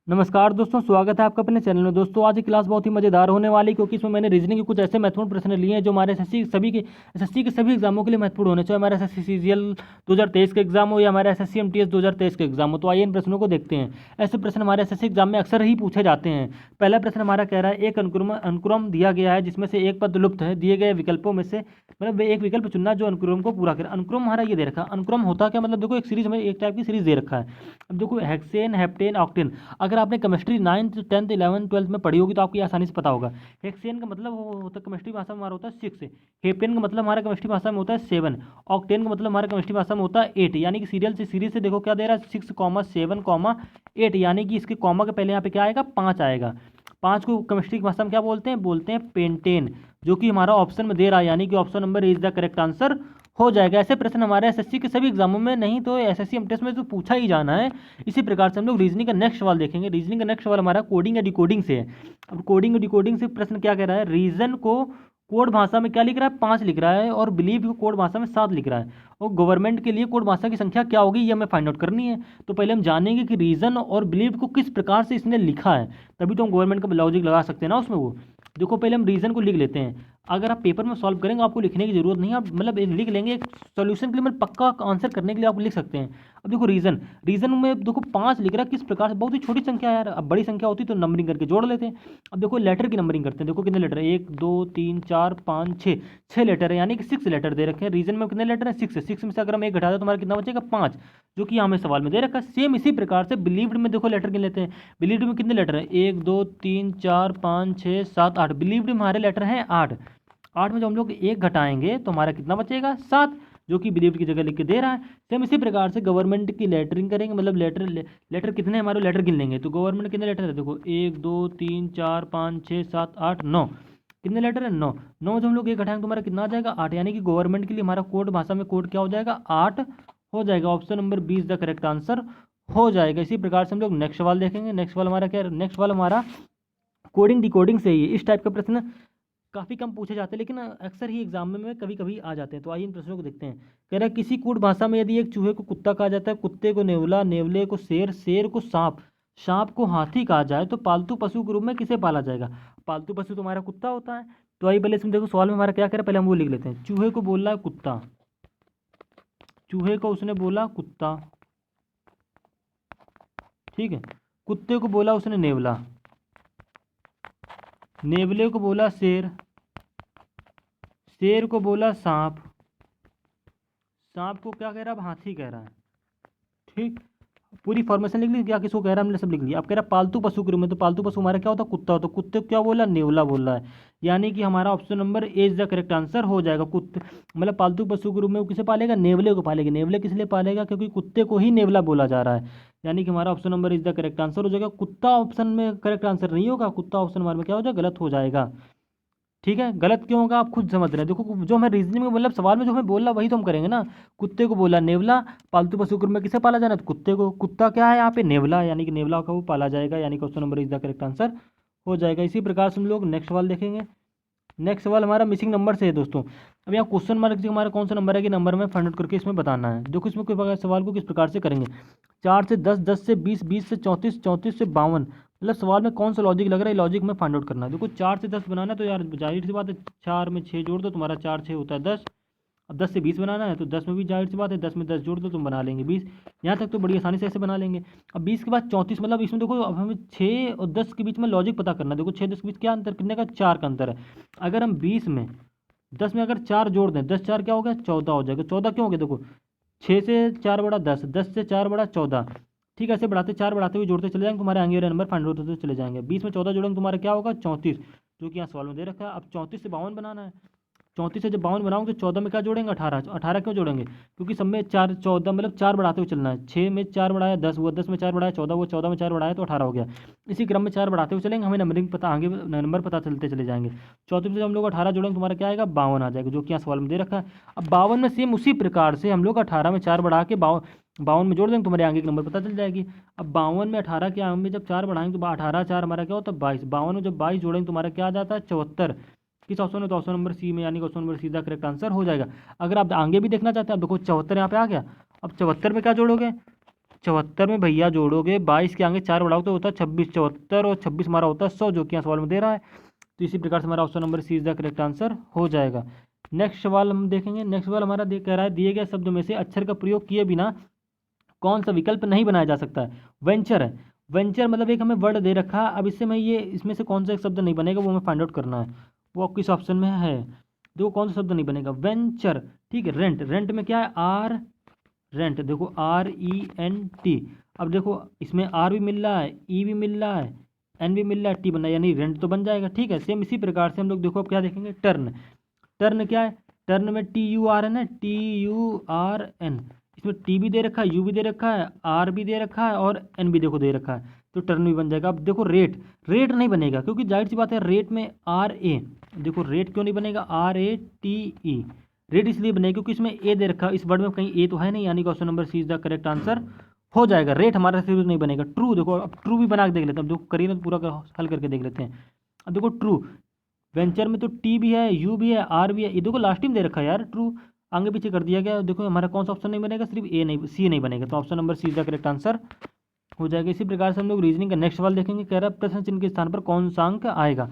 नमस्कार दोस्तों, स्वागत है आपका अपने चैनल में। दोस्तों आज की क्लास बहुत ही मज़ेदार होने वाली, क्योंकि इसमें मैंने रीजनिंग के कुछ ऐसे महत्वपूर्ण प्रश्न लिए हैं जो हमारे एसएससी के सभी एग्जामों के लिए महत्वपूर्ण होने चाहिए। हमारे एसएससी सीजीएल 2023 के एग्जाम हो या हमारे एसएससी एमटीएस 2023 के एग्जाम हो। तो आइए इन प्रश्नों को देखते हैं। ऐसे प्रश्न हमारे एसएससी एग्जाम में अक्सर ही पूछे जाते हैं। पहला प्रश्न हमारा कह रहा है, एक अनुक्रम दिया गया है जिसमें से एक पद लुप्त है। दिए गए विकल्पों में से मतलब एक विकल्प चुनना जो अनुक्रम को पूरा करे। अनुक्रम हमारा ये दे रखा है। अनुक्रम होता क्या, मतलब देखो एक सीरीज में एक टाइप की सीरीज दे रखा है। अब देखो हेक्सेन, हेप्टेन, ऑक्टेन, अगर आपने chemistry 9th 10th 11th 12th में पढ़ी होगी तो आपको आसानी से पता होगा। हेक्सेन का मतलब वो होता है केमिस्ट्री भाषा में हमारा होता है 6, हेपेन का मतलब हमारा केमिस्ट्री भाषा में होता है 7, ऑक्टेन का मतलब हमारा केमिस्ट्री भाषा में होता है 8। यानी कि सीरीज से देखो क्या दे रहा है, 6, 7, 8, यानी कि इसके कॉमा के पहले यहाँ पे क्या आएगा, 5 आएगा। 5 को केमिस्ट्री की भाषा में क्या बोलते हैं पेंटेन, जो कि हमारा ऑप्शन में दे रहा है, यानी कि option number is the correct answer हो जाएगा। ऐसे प्रश्न हमारे एसएससी के सभी एग्जामों में, नहीं तो एसएससी एमटीएस में तो पूछा ही जाना है। इसी प्रकार से हम लोग रीजनिंग का नेक्स्ट सवाल देखेंगे। रीजनिंग का नेक्स्ट सवाल हमारा कोडिंग या डिकोडिंग से है। अब कोडिंग और डिकोडिंग से प्रश्न क्या कह रहा है, रीजन को कोड भाषा में क्या लिख रहा है, 5 लिख रहा है, और बिलीव को कोड भाषा में 7 लिख रहा है। और गवर्नमेंट के लिए कोड भाषा की संख्या क्या होगी, ये हमें फाइंड आउट करनी है। तो पहले हम जानेंगे कि रीजन और बिलीव को किस प्रकार से इसने लिखा है, तभी तो हम गवर्नमेंट का लॉजिक लगा सकते हैं ना उसमें। वो देखो पहले हम रीजन को लिख लेते हैं। अगर आप पेपर में सॉल्व करेंगे आपको लिखने की जरूरत नहीं है, आप मतलब लिख लेंगे। एक सॉल्यूशन के लिए मतलब पक्का आंसर करने के लिए आप लिख सकते हैं। अब देखो रीजन में देखो 5 लिख रहा है, किस प्रकार से, बहुत ही छोटी संख्या है यार। अब बड़ी संख्या होती तो नंबरिंग करके जोड़ लेते हैं। अब देखो लेटर की नंबरिंग करते हैं। देखो कितने लेटर है, 1 2 3 4 5 6, 6 लेटर है, यानी कि 6 लेटर दे रखे हैं। रीजन में कितने लेटर है, 6 है। 6 में से अगर हम एक घटा दें तो हमारा कितना बचेगा, 5, जो कि हमें सवाल में दे रखा है। सेम इसी प्रकार से बिलीव्ड में देखो लेटर गिन लेते हैं। बिलीव्ड में कितने लेटर है, 1 2 3 4 5 6 7 8। बिलीव्ड में हमारे लेटर हैं 8। 8 में जो हम लोग एक घटाएंगे तो हमारा कितना बचेगा, 7, जो कि बिलीव्ड की जगह लिख के दे रहा है। सेम इसी प्रकार से गवर्नमेंट की लेटरिंग करेंगे, मतलब लेटर कितने हमारे लेटर गिन लेंगे। तो गवर्नमेंट कितने लेटर है, देखो 1 2 3 4 5 6 7 8 9, कितने लेटर है, 9। 9 जो हम लोग एक घटाएंगे तो हमारा कितना आ जाएगा, 8। यानी कि गवर्नमेंट के लिए हमारा कोड भाषा में कोड क्या हो जाएगा, 8 हो जाएगा। Option number 20 the correct answer हो जाएगा। इसी प्रकार से हम लोग नेक्स्ट सवाल देखेंगे। नेक्स्ट सवाल हमारा क्या है, नेक्स्ट सवाल हमारा कोडिंग डिकोडिंग से ही है। इस टाइप का प्रश्न काफ़ी कम पूछे जाते हैं, लेकिन अक्सर ही एग्जाम में कभी कभी आ जाते हैं। तो आइए इन प्रश्नों को देखते हैं। कह रहा है किसी कूट भाषा में यदि एक चूहे को कुत्ता कहा जाता है, कुत्ते को नेवला, नेवले को शेर, शेर को सांप, सांप को हाथी कहा जाए, तो पालतू पशु के रूप में किसे पाला जाएगा। पालतू पशु तो हमारा कुत्ता होता है। तो आइए पहले इसमें देखो सवाल में हमारा क्या कह रहा है, पहले हम वो लिख लेते हैं। चूहे को बोल रहा है कुत्ता, चूहे को उसने बोला कुत्ता, ठीक है। कुत्ते को बोला उसने नेवला, नेवले को बोला शेर, शेर को बोला सांप, सांप को क्या कह रहा है, अब हाथी कह रहा है, ठीक। पूरी फॉर्मेशन लिख ली क्या, किसको कह रहा है हमने सब लिख लिया। अब कह रहा है पालतू पशु के रूप में, तो पालतू पशु हमारा क्या होता है, कुत्ता होता है। कुत्ते को क्या बोला, नेवला बोल रहा है, यानी कि हमारा option number A is the correct answer हो जाएगा। कुत्ते मतलब पालतू पशु के रूप में वो किसे पालेगा, नेवले को पालेगा। नेवले किस लिए पालेगा, क्योंकि कुत्ते को ही नेवला बोला जा रहा है। यानी कि हमारा option number is the correct answer हो जाएगा। कुत्ता ऑप्शन में करेक्ट आंसर नहीं होगा, कुत्ता ऑप्शन हमारे में क्या हो जाएगा, गलत हो जाएगा। ठीक है, गलत क्यों होगा आप खुद समझ रहे हैं। देखो जो हमें रीजनिंग में मतलब सवाल में जो हमें बोला वही तो हम करेंगे ना। कुत्ते को बोला नेवला, पालतू पशु के रूप में किसे पाला जाना है, तो कुत्ते को। कुत्ता क्या है यहाँ पे, नेवला, यानी कि नेवला का वो पाला जाएगा, यानी कि option number is the correct answer हो जाएगा। इसी प्रकार से हम लोग नेक्स्ट सवाल देखेंगे। नेक्स्ट सवाल हमारा मिसिंग नंबर से है दोस्तों। अब यहाँ क्वेश्चन मार्क से हमारा कौन सा नंबर है कि नंबर में फाइंड आउट करके इसमें बताना है। देखो इसमें कोई सवाल को किस प्रकार से करेंगे, 4 से 10, 10 से 20, 20 से 34, 34 से 52, मतलब सवाल में कौन सा लॉजिक लग रहा है, लॉजिक में फाइंड आउट करना है। देखो 4 से 10 बनाना है तो यार जाहिर सी बात है 4 में 6 जोड़ दो, तुम्हारा 4 6 होता है 10। अब 10 से 20 बनाना है तो 10 में भी जाहिर सी बात है 10 में 10 जोड़ दो, तुम बना लेंगे 20। यहाँ तक तो बड़ी आसानी से ऐसे बना लेंगे। अब 20 के बाद 34, मतलब इसमें देखो अब हमें 6 और 10 के बीच में लॉजिक पता करना है। देखो 6 10 के बीच क्या अंतर, कितने का, 4 का अंतर है। अगर हम 20 में 10 में अगर 4 जोड़ दें, 10 4 क्या हो गया, 14 हो जाएगा। 14 क्यों हो गया, देखो 6 से 4 बड़ा 10, 10 से 4 बड़ा 14, ठीक है। ऐसे बढ़ाते 4 बढ़ाते हुए जोड़ते चले जाएंगे, तुम्हारे आगे वाले नंबर फाइंड होते चले जाएंगे। 20 में 14 जोड़ेंगे तुम्हारा क्या होगा, 34, जो कि यहाँ सवाल में दे रखा है। अब 34 से 52 बनाना है। 34 से जब 52 बनाओगे तो 14 में क्या जोड़ेंगे, 18। 18 क्यों जोड़ेंगे, क्योंकि सब में 4 14 मतलब 4 बढ़ाते हुए चलना है। 6 में 4 बढ़ाया 10 हुआ, 10 में 4 बढ़ाया 14 हुआ, 14 में 4 बढ़ाया तो 18 हो गया। इसी क्रम में 4 बढ़ाते हुए चलेंगे, हमें नंबरिंग पता, आगे नंबर पता चलते चले जाएंगे। 34 से हम लोग 18 जोड़ेंगे तुम्हारा क्या आएगा, 52 आ जाएगा, जो कि यहाँ सवाल में दे रखा है। अब 52 में सेम उसी प्रकार से हम लोग 18 में 4 बढ़ा के 52 में जोड़ देंगे, तुम्हारे आगे की नंबर पता चल जाएगी। अब 52 में 18 के आगे में जब 4 बढ़ाएंगे तो 18 4 हमारा क्या होता है 22। 52 में जब 22 जोड़ेंगे तुम्हारा क्या आ जाता है 74। किस ऑप्शन में, तो ऑप्शन नंबर सी में, यानी कि ऑप्शन नंबर सी दा करेक्ट आंसर हो जाएगा। अगर आप आगे भी देखना चाहते हैं, अब देखो 74 यहाँ पे आ गया। अब 74 में क्या जोड़ोगे, 74 में भैया जोड़ोगे 22 के आगे 4 बढ़ाओ तो होता है 26, 74 और 26 हमारा होता है 100, जो कि यहाँ सवाल में दे रहा है। तो इसी प्रकार से हमारा option number C is the correct answer हो जाएगा। नेक्स्ट सवाल हम देखेंगे। नेक्स्ट सवाल हमारा कह रहा है दिए गए शब्द में से अक्षर का प्रयोग किए बिना कौन सा विकल्प नहीं बनाया जा सकता है। वेंचर है। वेंचर मतलब एक हमें वर्ड दे रखा है, अब इससे मैं ये इसमें से कौन सा एक शब्द नहीं बनेगा वो हमें फाइंड आउट करना है। वो किस ऑप्शन में है, देखो कौन सा शब्द नहीं बनेगा। वेंचर, ठीक है। रेंट, रेंट में क्या है आर, रेंट देखो RENT। अब देखो इसमें आर भी मिल रहा है, ई भी मिल रहा है, एन भी मिल रहा है, टी बन रहा है, यानी रेंट तो बन जाएगा। ठीक है, सेम इसी प्रकार से हम लोग देखो अब क्या देखेंगे। टर्न, टर्न क्या है, टर्न में TUR है ना, TURN। इसमें टी भी दे रखा है, यू भी दे रखा है, आर भी दे रखा है और एन भी देखो दे रखा है, तो टर्न भी बन जाएगा। अब देखो रेट, रेट नहीं बनेगा क्योंकि जाहिर सी बात है रेट में RA, देखो रेट क्यों नहीं बनेगा, RATE। रेट इसलिए बनेगा क्योंकि इसमें ए दे रखा है, इस वर्ड में कहीं ए तो है नहीं, यानी कि option number C is the correct answer हो जाएगा। रेट हमारा सिर्फ नहीं बनेगा। ट्रू, देखो अब ट्रू भी बना के देख लेते हैं, अब देखो करिए ना पूरा हल करके देख लेते हैं। अब देखो ट्रू, वेंचर में तो टी भी है, यू भी है, आर भी है, ये देखो लास्ट में दे रखा है यार ट्रू, आगे पीछे कर दिया गया। देखो हमारा कौन सा ऑप्शन नहीं बनेगा, सिर्फ ए नहीं, सी नहीं बनेगा, तो option number C is the correct answer हो जाएगा। इसी प्रकार से हम लोग रीजनिंग का नेक्स्ट सवाल देखेंगे। कह रहा है प्रश्न चिन्ह के स्थान पर कौन सा अंक आएगा।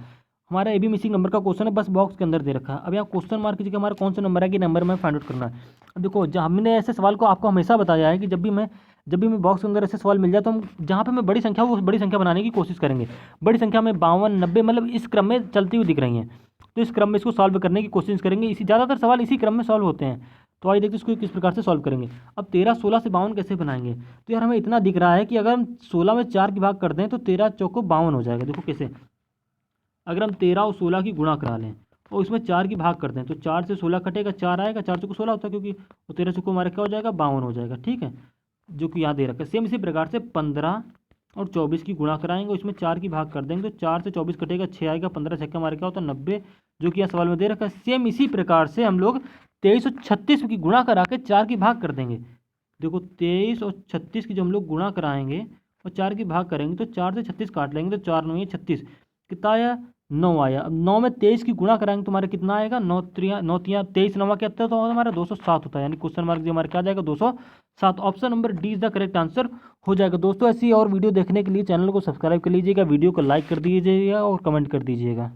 हमारा ए बी मिसिंग नंबर का क्वेश्चन है, बस बॉक्स के अंदर दे रखा है। अब यहाँ क्वेश्चन मार्क की जगह हमारा कौन सा नंबर है कि नंबर में फाइंड आउट करना है। अब देखो हमने ऐसे सवाल को आपको हमेशा बताया है कि जब भी मैं बॉक्स के अंदर ऐसे सवाल मिल जाए तो हम जहाँ पे हमें बड़ी संख्या वो बड़ी संख्या बनाने की कोशिश करेंगे। बड़ी संख्या में 52, 90 मतलब इस क्रम में चलती हुई दिख रही हैं, तो इस क्रम में इसको सॉल्व करने की कोशिश करेंगे। इसी ज़्यादातर सवाल इसी क्रम में सॉल्व होते हैं। तो आइए देखते हैं इसको किस प्रकार से सॉल्व करेंगे। अब 13, 16 से 52 कैसे बनाएंगे, तो यार हमें इतना दिख रहा है कि अगर हम 16 में 4 की भाग कर दें तो 13 चौको 52 हो जाएगा। देखो कैसे, अगर हम 13 और 16 की गुणा करा लें और उसमें 4 की भाग कर दें तो 4 से 16 कटेगा, 4 आएगा, 4 चौको 16 होता है, क्योंकि 13 चौको हमारा क्या हो जाएगा 52 हो जाएगा। ठीक है, जो कि यहाँ दे रखा है। सेम इसी प्रकार से 15 और 24 की गुणा कराएंगे, उसमें 4 की भाग कर देंगे तो 4 से 24 कटेगा, 6 आएगा, 15 छक्का हमारे क्या होता है 90, जो कि यहाँ सवाल में दे रखा है। सेम इसी प्रकार से हम लोग 23 और 36 की गुणा करा के 4 की भाग कर देंगे। देखो 23 और 36 की जो हम लोग गुणा कराएंगे और 4 की भाग करेंगे तो 4 से 36 काट लेंगे तो 4 9 36 कितना आया 9 आया। अब 9 में 23 की गुणा कराएंगे तो हमारा कितना आएगा 9 3 23 9 क्या होता है, तो हमारा 207 होता है, यानी क्वेश्चन मार्क जो हमारा क्या जाएगा 207। Option number D is the correct answer हो जाएगा। दोस्तों ऐसी और वीडियो देखने के लिए चैनल को सब्सक्राइब कर लीजिएगा, वीडियो को लाइक कर दीजिएगा और कमेंट कर दीजिएगा।